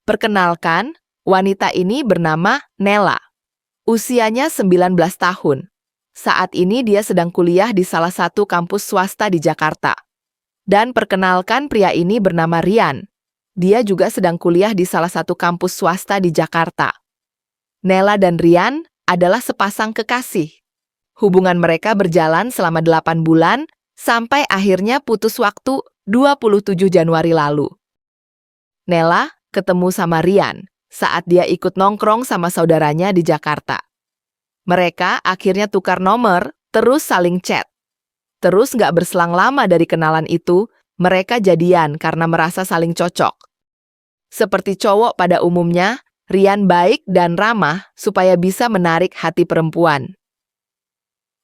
Perkenalkan, wanita ini bernama Nela. Usianya 19 tahun. Saat ini dia sedang kuliah di salah satu kampus swasta di Jakarta. Dan perkenalkan, pria ini bernama Rian. Dia juga sedang kuliah di salah satu kampus swasta di Jakarta. Nela dan Rian adalah sepasang kekasih. Hubungan mereka berjalan selama 8 bulan sampai akhirnya putus waktu 27 Januari lalu. Nela ketemu sama Rian saat dia ikut nongkrong sama saudaranya di Jakarta. Mereka akhirnya tukar nomor, terus saling chat. Terus nggak berselang lama dari kenalan itu, mereka jadian karena merasa saling cocok. Seperti cowok pada umumnya, Rian baik dan ramah supaya bisa menarik hati perempuan.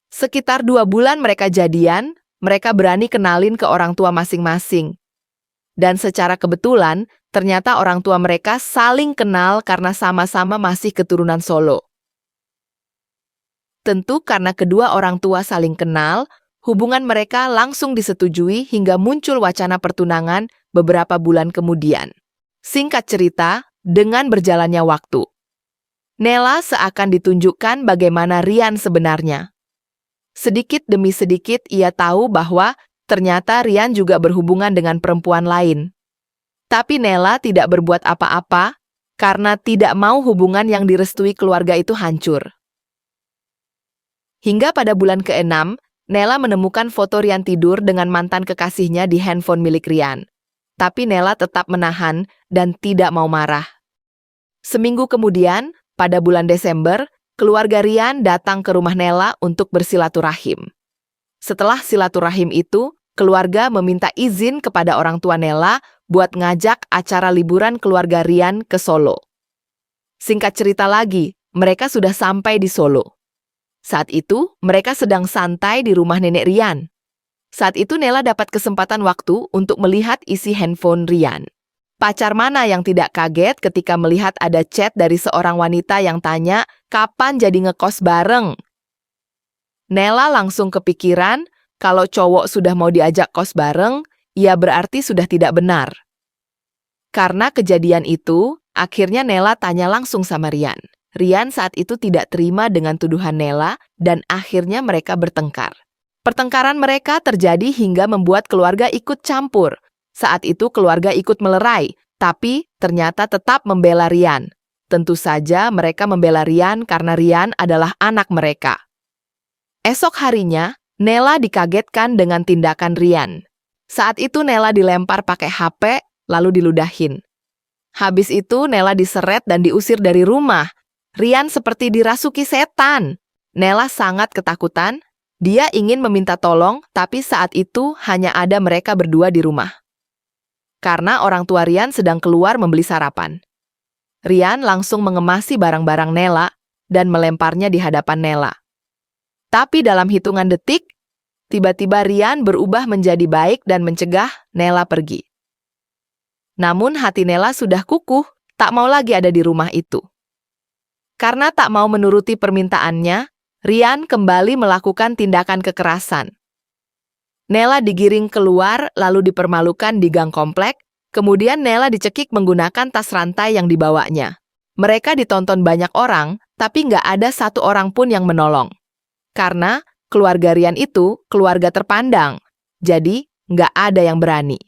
Sekitar 2 bulan mereka jadian, mereka berani kenalin ke orang tua masing-masing. Dan secara kebetulan, ternyata orang tua mereka saling kenal karena sama-sama masih keturunan Solo. Tentu karena kedua orang tua saling kenal, hubungan mereka langsung disetujui hingga muncul wacana pertunangan beberapa bulan kemudian. Singkat cerita, dengan berjalannya waktu, Nela seakan ditunjukkan bagaimana Rian sebenarnya. Sedikit demi sedikit ia tahu bahwa ternyata Rian juga berhubungan dengan perempuan lain. Tapi Nela tidak berbuat apa-apa karena tidak mau hubungan yang direstui keluarga itu hancur. Hingga pada bulan ke-6, Nela menemukan foto Rian tidur dengan mantan kekasihnya di handphone milik Rian. Tapi Nela tetap menahan dan tidak mau marah. Seminggu kemudian, pada bulan Desember, keluarga Rian datang ke rumah Nela untuk bersilaturahim. Setelah silaturahim itu, keluarga meminta izin kepada orang tua Nela buat ngajak acara liburan keluarga Rian ke Solo. Singkat cerita lagi, mereka sudah sampai di Solo. Saat itu, mereka sedang santai di rumah nenek Rian. Saat itu Nela dapat kesempatan waktu untuk melihat isi handphone Rian. Pacar mana yang tidak kaget ketika melihat ada chat dari seorang wanita yang tanya, kapan jadi ngekos bareng? Nela langsung kepikiran, kalau cowok sudah mau diajak kos bareng, ya berarti sudah tidak benar. Karena kejadian itu, akhirnya Nela tanya langsung sama Rian. Rian saat itu tidak terima dengan tuduhan Nela dan akhirnya mereka bertengkar. Pertengkaran mereka terjadi hingga membuat keluarga ikut campur. Saat itu keluarga ikut melerai, tapi ternyata tetap membela Rian. Tentu saja mereka membela Rian karena Rian adalah anak mereka. Esok harinya, Nela dikagetkan dengan tindakan Rian. Saat itu Nela dilempar pakai HP, lalu diludahin. Habis itu Nela diseret dan diusir dari rumah. Rian seperti dirasuki setan. Nela sangat ketakutan. Dia ingin meminta tolong, tapi saat itu hanya ada mereka berdua di rumah. Karena orang tua Rian sedang keluar membeli sarapan. Rian langsung mengemasi barang-barang Nela dan melemparnya di hadapan Nela. Tapi dalam hitungan detik, tiba-tiba Rian berubah menjadi baik dan mencegah Nela pergi. Namun hati Nela sudah kukuh, tak mau lagi ada di rumah itu. Karena tak mau menuruti permintaannya, Rian kembali melakukan tindakan kekerasan. Nela digiring keluar lalu dipermalukan di gang komplek, kemudian Nela dicekik menggunakan tas rantai yang dibawanya. Mereka ditonton banyak orang, tapi nggak ada satu orang pun yang menolong. Karena keluarga Rian itu keluarga terpandang, jadi nggak ada yang berani.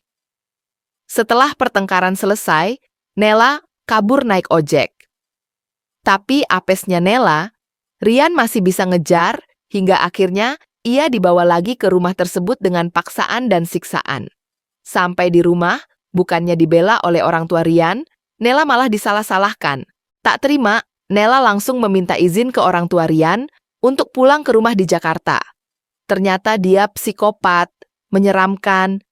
Setelah pertengkaran selesai, Nela kabur naik ojek. Tapi apesnya Nela, Rian masih bisa ngejar hingga akhirnya ia dibawa lagi ke rumah tersebut dengan paksaan dan siksaan. Sampai di rumah, bukannya dibela oleh orang tua Rian, Nela malah disalah-salahkan. Tak terima, Nela langsung meminta izin ke orang tua Rian untuk pulang ke rumah di Jakarta. Ternyata dia psikopat, menyeramkan,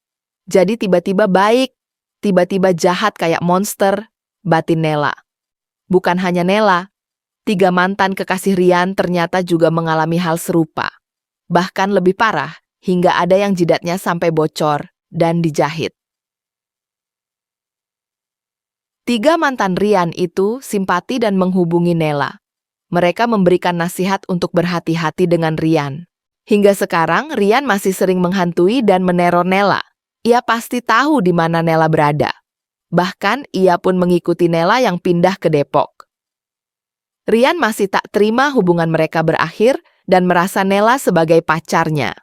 jadi tiba-tiba baik, tiba-tiba jahat kayak monster, batin Nela. Bukan hanya Nela, 3 mantan kekasih Rian ternyata juga mengalami hal serupa. Bahkan lebih parah, hingga ada yang jidatnya sampai bocor dan dijahit. 3 mantan Rian itu simpati dan menghubungi Nela. Mereka memberikan nasihat untuk berhati-hati dengan Rian. Hingga sekarang, Rian masih sering menghantui dan meneror Nela. Ia pasti tahu di mana Nela berada. Bahkan ia pun mengikuti Nela yang pindah ke Depok. Rian masih tak terima hubungan mereka berakhir dan merasa Nela sebagai pacarnya.